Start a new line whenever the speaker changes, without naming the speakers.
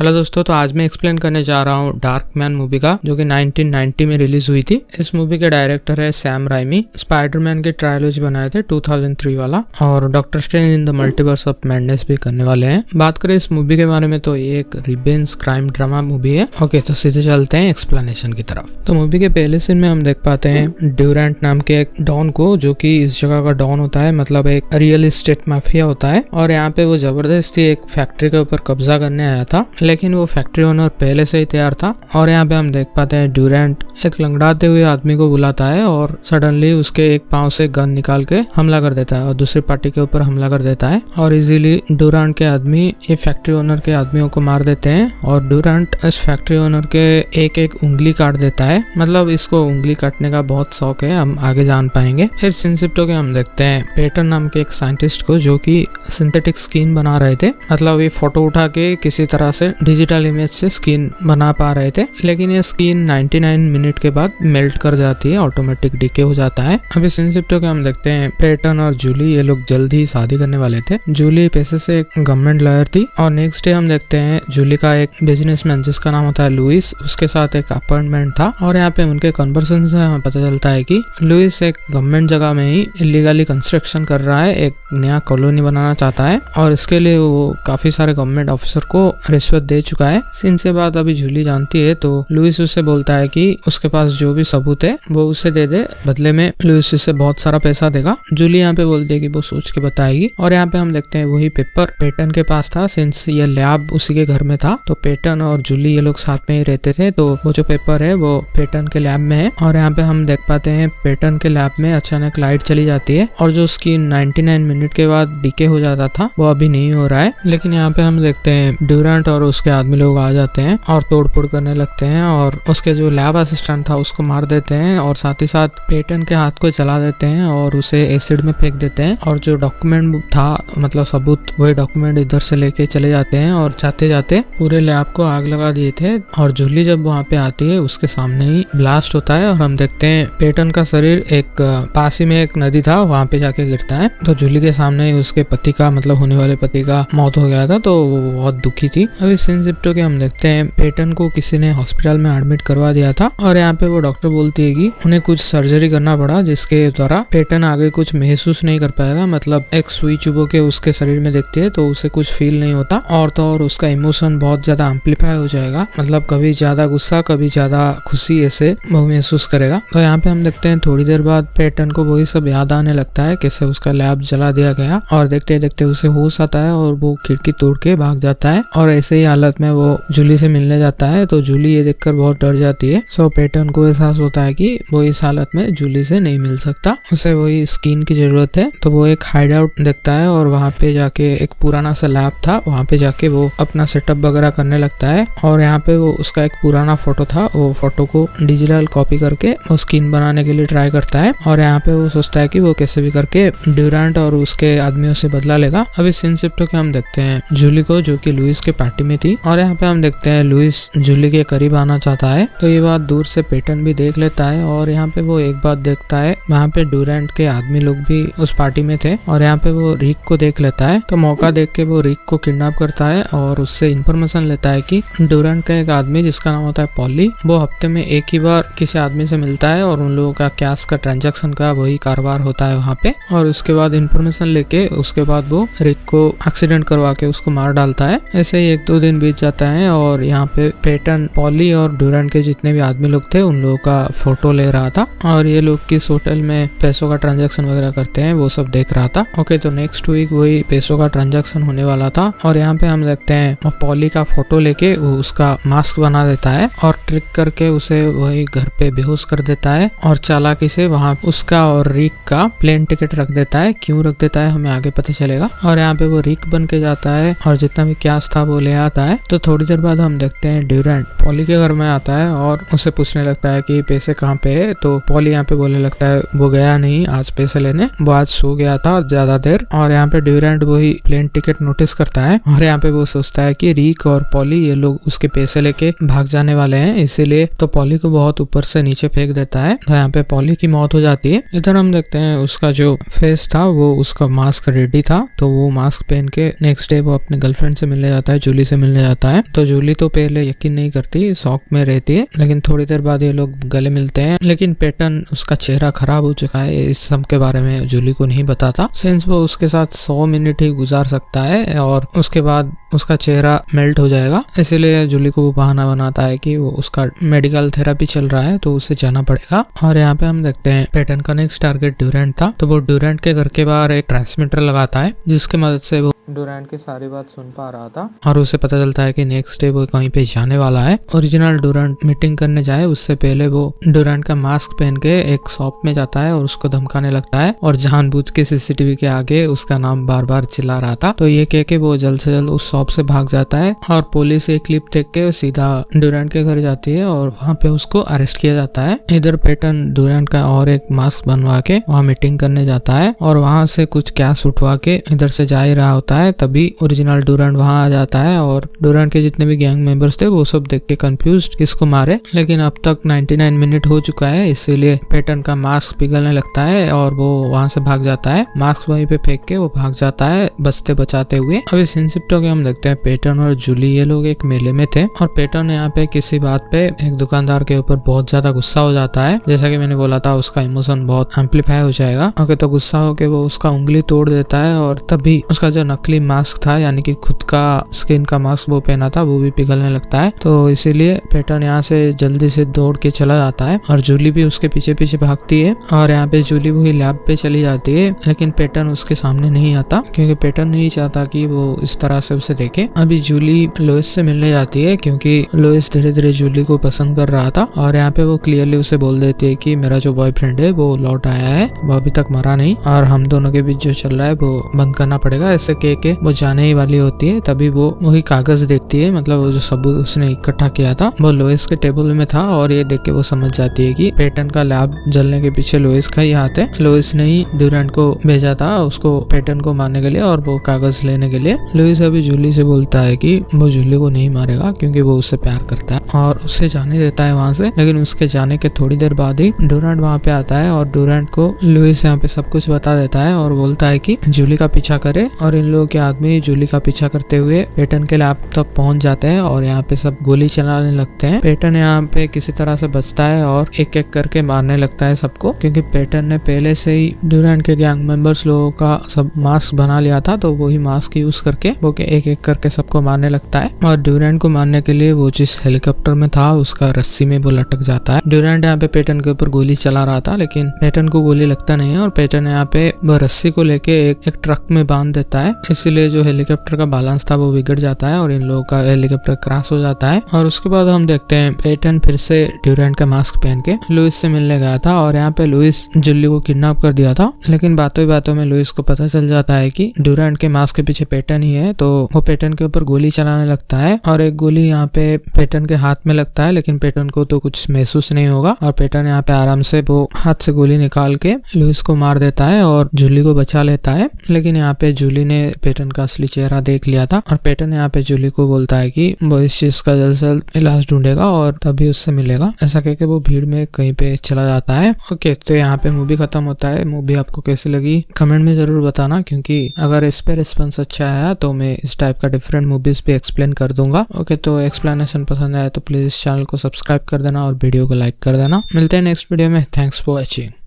Hello दोस्तों, तो आज मैं एक्सप्लेन करने जा रहा हूँ डार्क मैन मूवी का, जो कि 1990 में रिलीज हुई थी। इस मूवी के डायरेक्टर है सैम राइमी। स्पाइडरमैन के ट्रायलॉजी बनाए थे 2003 वाला, और doctor strange in the multiverse of madness भी करने वाले हैं। बात करें इस मूवी के बारे में तो ये एक रिवेंज क्राइम ड्रामा मूवी है। ओके, तो सीधे चलते हैं एक्सप्लेनेशन की तरफ। तो मूवी के पहले सीन में हम देख पाते हैं ड्यूरेंट नाम के एक डॉन को, जो कि इस जगह का डॉन होता है, मतलब एक रियल एस्टेट माफिया होता है। और यहाँ पे वो जबरदस्ती एक फैक्ट्री के ऊपर कब्जा करने आया था, लेकिन वो फैक्ट्री ओनर पहले से ही तैयार था। और यहाँ पे हम देख पाते हैं ड्यूरेंट एक लंगड़ाते हुए आदमी को बुलाता है और सडनली उसके एक पांव से गन निकाल के हमला कर देता है और दूसरी पार्टी के ऊपर हमला कर देता है। और इजीली ड्यूरेंट के आदमी ये फैक्ट्री ओनर के आदमियों को मार देते हैं। और ड्यूरेंट इस फैक्ट्री ओनर के एक एक उंगली काट देता है, मतलब इसको उंगली काटने का बहुत शौक है, हम आगे जान पाएंगे। फिर सिंसिप्टो के हम देखते हैं पेटन नाम के एक साइंटिस्ट को, जो कि सिंथेटिक स्किन बना रहे थे, मतलब ये फोटो उठा के किसी तरह से डिजिटल इमेज से स्किन बना पा रहे थे। लेकिन ये स्किन 99 मिनट के बाद मेल्ट कर जाती है, ऑटोमेटिक डिके हो जाता है। अभी सिंसिप्टो के हम देखते हैं पेटन और जूली, ये लोग जल्द ही शादी करने वाले थे। जूली पैसे से एक गवर्नमेंट लॉयर थी। और नेक्स्ट डे हम देखते हैं जूली का एक बिजनेसमैन जिसका नाम होता है लुइस, उसके साथ एक अपॉइंटमेंट था। और यहाँ पे उनके कन्वर्सेशन से हमें पता चलता है कि लुइस एक गवर्नमेंट जगह में ही इलीगली कंस्ट्रक्शन कर रहा है, एक नया कॉलोनी बनाना चाहता है, और इसके लिए वो काफी सारे गवर्नमेंट ऑफिसर को रिश्वत दे चुका है। सीन से बात अभी जूली जानती है, तो लुइस उससे बोलता है कि उसके पास जो भी सबूत है वो उसे दे दे, बदले में लुइस उसे बहुत सारा पैसा देगा। जूली यहाँ पे बोलती है कि वो सोच के बताएगी। और यहाँ पे हम देखते हैं वही पेपर पेटन के पास था, सिंस ये लैब उसी के घर में था, तो पेटन और जूली ये लोग साथ में ही रहते थे। तो वो जो पेपर है वो पेटन के लैब में है। और यहाँ पे हम देख पाते हैं पेटन के लैब में अचानक लाइट चली जाती है, और जो उसकी 99 मिनट के बाद डीके हो जाता था वो अभी नहीं हो रहा है। लेकिन यहाँ पे हम देखते हैं ड्यूरेंट और उसके आदमी लोग आ जाते हैं और तोड़फोड़ करने लगते हैं, और उसके जो लैब असिस्टेंट था उसको मार देते हैं, और साथ ही साथ पेटन के हाथ को जला देते हैं और उसे एसिड में फेंक देते हैं। और जो डॉक्यूमेंट था, मतलब सबूत, वही डॉक्यूमेंट इधर से लेके चले जाते हैं, और जाते जाते पूरे लैब को आग लगा दिए थे। और जूली जब वहाँ पे आती है उसके सामने ही ब्लास्ट होता है, और हम देखते हैं पेटन का शरीर एक पास ही में एक नदी था वहाँ पे जाके गिरता है। तो जूली के सामने ही उसके पति का, मतलब होने वाले पति का मौत हो गया था, तो वो बहुत दुखी थी। अभी सिंसिप्टो के हम देखते हैं पेटन को किसी ने हॉस्पिटल में एडमिट करवा दिया था, और यहाँ पे वो डॉक्टर बोलती है कि उन्हें कुछ सर्जरी करना पड़ा, जिसके द्वारा पेटन आगे कुछ महसूस नहीं कर पाएगा, मतलब एक सुई चुभो के उसके शरीर में देखती है तो उसे कुछ फील नहीं होता, और तो और उसका इमोशन बहुत ज्यादा एम्पलीफाई हो जाएगा, मतलब कभी ज्यादा गुस्सा कभी ज्यादा खुशी ऐसे वो महसूस करेगा। तो यहाँ पे हम देखते हैं थोड़ी देर बाद पेटन को वही सब याद आने लगता है, कैसे उसका लैब जला दिया गया, और देखते देखते उसे होश आता है और वो खिड़की तोड़ के भाग जाता है। और ऐसे ही हालत में वो जूली से मिलने जाता है, तो जूली ये देखकर बहुत डर जाती है। सो पेटन को एहसास होता है कि वो इस हालत में जूली से नहीं मिल सकता, उसे वही स्किन की जरूरत है। तो वो एक हाइड आउट देखता है और वहाँ पे जाके एक पुराना सा लैब था, वहाँ पे जाके वो अपना सेटअप वगैरह करने लगता है। और यहाँ पे वो उसका एक पुराना फोटो था, वो फोटो को डिजिटल कॉपी करके वो स्किन बनाने के लिए ट्राई करता है। और यहाँ पे वो सोचता है कि वो कैसे भी करके ड्यूरेंट और उसके आदमियों से बदला लेगा। अभी सिंसिप्टो के हम देखते हैं जूली को, जो कि लुइस के पार्टी में थी, और यहाँ पे हम देखते हैं लुइस जूली के करीब आना चाहता है। तो ये बात दूर से पेटन भी देख लेता है, और यहाँ पे वो एक बात देखता है, वहाँ पे ड्यूरेंट के आदमी लोग भी उस पार्टी में थे, और यहाँ पे वो रिक को देख लेता है। तो मौका देख के वो रिक को किडनैप करता है और उससे इन्फॉर्मेशन लेता है कि ड्यूरेंट का एक आदमी जिसका नाम होता है पॉली, वो हफ्ते में एक ही बार किसी आदमी से मिलता है, और उन लोगों का कैश का ट्रांजेक्शन का वही कारोबार होता है वहाँ पे। और उसके बाद इन्फॉर्मेशन लेके उसके बाद वो रिक को एक्सीडेंट करवा के उसको मार डालता है। ऐसे ही 1-2 दिन बीत जाता है, और यहाँ पे पेटन पॉली और ड्यूरेंट के जितने भी आदमी लोग थे उन लोगों का फोटो ले रहा था, और ये लोग किस होटल में पैसों का ट्रांजैक्शन वगैरह करते हैं वो सब देख रहा था। ओके, तो नेक्स्ट वीक वही पैसों का ट्रांजैक्शन होने वाला था, और यहाँ पे हम देखते हैं पॉली का फोटो लेके वो उसका मास्क बना देता है और ट्रिक करके उसे वही घर पे बेहोश कर देता है, और चालाकी से वहाँ उसका और रिक का प्लेन टिकट रख देता है। क्यों रख देता है हमें आगे पता चलेगा। और यहाँ पे वो रिक बन के जाता है और जितना भी कैश था वो ले आता है। तो थोड़ी देर बाद हम देखते हैं ड्यूरेंट पॉली के घर में आता है और उससे पूछने लगता है कि पैसे कहाँ पे है। तो पॉली यहाँ पे बोलने लगता है वो गया नहीं आज पैसे लेने, वो आज सो गया था ज्यादा देर। और यहाँ पे ड्यूरेंट वही प्लेन टिकट नोटिस करता है, और यहाँ पे वो सोचता है कि रिक और पॉली ये लोग उसके पैसे लेके भाग जाने वाले हैं, इसीलिए तो पॉली को बहुत ऊपर से नीचे फेंक देता है। तो यहाँ पे पॉली की मौत हो जाती है। इधर हम देखते हैं उसका जो फेस था वो उसका मास्क रेडी था, तो वो मास्क पहन के नेक्स्ट डे वो अपने गर्लफ्रेंड से मिलने जाता है, जूली से मिलने मिलने जाता है। तो जूली तो पहले यकीन नहीं करती, शॉक में रहती है, लेकिन थोड़ी देर बाद ये लोग गले मिलते हैं। लेकिन पैटर्न उसका चेहरा खराब हो चुका है, इस सब के बारे में जूली को नहीं बताता, सिंस वो उसके साथ 100 मिनट ही गुजार सकता है और उसके बाद उसका चेहरा मेल्ट हो जाएगा। इसीलिए जूली को वो बहाना बनाता है कि वो उसका मेडिकल थेरेपी चल रहा है तो उसे जाना पड़ेगा। और यहाँ पे हम देखते हैं पैटर्न का नेक्स्ट टारगेट ड्यूरेंट था। तो वो ड्यूरेंट के घर के बाहर एक ट्रांसमीटर लगाता है जिसकी मदद से वो ड्यूरेंट की सारी बात सुन पा रहा था और उसे पता चलता है कि नेक्स्ट डे वो कहीं पे जाने वाला है। ओरिजिनल ड्यूरेंट मीटिंग करने जाए उससे पहले वो ड्यूरेंट का मास्क पहन के एक शॉप में जाता है और उसको धमकाने लगता है और जानबूझ के सीसीटीवी के आगे उसका नाम बार बार चिल्ला रहा था। तो ये कह के वो जल्द से जल्द उस शॉप से भाग जाता है और पुलिस एक क्लिप देख के सीधा ड्यूरेंट के घर जाती है और वहाँ पे उसको अरेस्ट किया जाता है। इधर पैटर्न ड्यूरेंट का और एक मास्क बनवा के वहाँ मीटिंग करने जाता है और वहाँ से कुछ कैश उठवा के इधर से जा ही रहा होता है। तभी ओरिजिनल ड्यूरेंट वहाँ आ जाता है और ड्यूरेंट के जितने भी गैंग मेंबर्स थे वो सब देख के कंफ्यूज्ड किसको मारे। लेकिन अब तक 99 मिनट हो चुका है, इसीलिए पैटर्न का मास्क पिघलने लगता है और वो वहाँ से भाग जाता है। मास्क वहीं पे फेंक के वो भाग जाता है बचते बचाते हुए। अभी सीन शिफ्ट हो गया, हम देखते हैं पैटर्न और जूली ये लोग एक मेले में थे और पैटर्न यहाँ पे किसी बात पे एक दुकानदार के ऊपर बहुत ज्यादा गुस्सा हो जाता है। जैसा कि मैंने बोला था उसका इमोशन बहुत एम्पलीफाई हो जाएगा। ओके, तो गुस्सा होके वो उसका उंगली तोड़ देता है और तभी उसका जो नकली मास्क था यानी कि खुद का स्किन का मास्क वो पहना था वो भी पिघलने लगता है। तो इसीलिए पैटर्न यहाँ से जल्दी से दौड़ के चला जाता है और जूली भी उसके पीछे पीछे भागती है और यहाँ पे जूली वही लैब पे चली जाती है। लेकिन पैटर्न उसके सामने नहीं आता क्योंकि पैटर्न नहीं चाहता कि वो इस तरह से उसे देखे। अभी जूली लोइस से मिलने जाती है क्योंकि लोइस धीरे धीरे जूली को पसंद कर रहा था और यहाँ पे वो क्लियरली उसे बोल देती है कि मेरा जो बॉयफ्रेंड है वो लौट आया है, वो अभी तक मरा नहीं और हम दोनों के बीच जो चल रहा है वो बंद करना पड़ेगा। ऐसे कह के वो जाने ही वाली होती है, तभी वो वही कागज देखती है, मतलब वो जो सबूत उसने इकट्ठा किया था वो लोइस के टेबल में था और ये देख के वो समझ जाती है कि पैटर्न का लैब जलने के पीछे लोइस का ही हाथ है। लोइस ने ही ड्यूरेंट को भेजा था उसको पैटर्न को मारने के लिए और वो कागज लेने के लिए। लोइस अभी जूली से बोलता है कि वो जूली को नहीं मारेगा क्योंकि वो उससे प्यार करता है और उससे जाने देता है वहां से। लेकिन उसके जाने के थोड़ी देर बाद ही ड्यूरेंट वहां पे आता है और ड्यूरेंट को लुइस यहाँ पे सब कुछ बता देता है और बोलता है कि जूली का पीछा करे और इन लोगों के आदमी जूली का पीछा करते हुए पैटर्न के लैब तक पहुंच जाते हैं और यहाँ पे सब गोली चलाने लगते हैं। पैटर्न यहाँ पे किसी तरह से बचता है और एक एक करके मारने लगता है सबको क्योंकि पैटर्न ने पहले से ही ड्यूरेंट के गैंग मेंबर्स लोगों का सब मास्क बना लिया था, तो वही मास्क यूज करके वो एक एक करके सबको मारने लगता है। और ड्यूरेंट को मारने के लिए वो जिस हेलीकॉप्टर में था उसका रस्सी में वो लटक जाता है। ड्यूरेंट यहाँ पे पैटर्न के ऊपर गोली चला रहा था लेकिन पैटर्न को गोली लगता नहीं है और पैटर्न यहाँ पे वो रस्सी को लेके एक ट्रक में बांध देता है, इसीलिए जो हेलीकॉप्टर का बैलेंस था वो बिगड़ जाता है और इन लोगों का हेलीकॉप्टर क्रैश हो जाता है। और उसके बाद हम देखते हैं पैटर्न फिर से ड्यूरेंट का मास्क पहन के लुइस से मिलने गया था और यहाँ पे लुइस जूली को किडनैप कर दिया था। लेकिन बातों ही बातों में लुइस को पता चल जाता है कि ड्यूरेंट के मास्क के पीछे पैटर्न ही है, तो वो पैटर्न के ऊपर गोली चलाने लगता है और एक गोली यहाँ पे पैटर्न के हाथ में लगता है लेकिन पैटर्न को तो कुछ महसूस नहीं होगा और पैटर्न यहाँ पे आराम से वो हाथ से गोली निकाल के लुइस को मार देता है और जूली को बचा लेता है। लेकिन यहाँ पे जूली ने पैटर्न का असली चेहरा देख लिया था और पैटर्न यहाँ पे जूली को बोलता है कि वो इस चीज का जल्द से जल्द इलाज ढूंढेगा और तभी उससे मिलेगा। ऐसा कहकर वो भीड़ में कहीं पे चला जाता है। ओके, तो यहाँ पे मूवी खत्म होता है। मूवी आपको कैसी लगी कमेंट में जरूर बताना, क्योंकि अगर इस पे रिस्पॉन्स अच्छा आया तो मैं इस टाइप का डिफरेंट मूवीज भी एक्सप्लेन कर दूंगा। ओके, तो एक्सप्लेनेशन पसंद आया तो प्लीज इस चैनल को सब्सक्राइब कर देना और वीडियो को लाइक कर देना। मिलते हैं नेक्स्ट वीडियो में। Thanks for watching.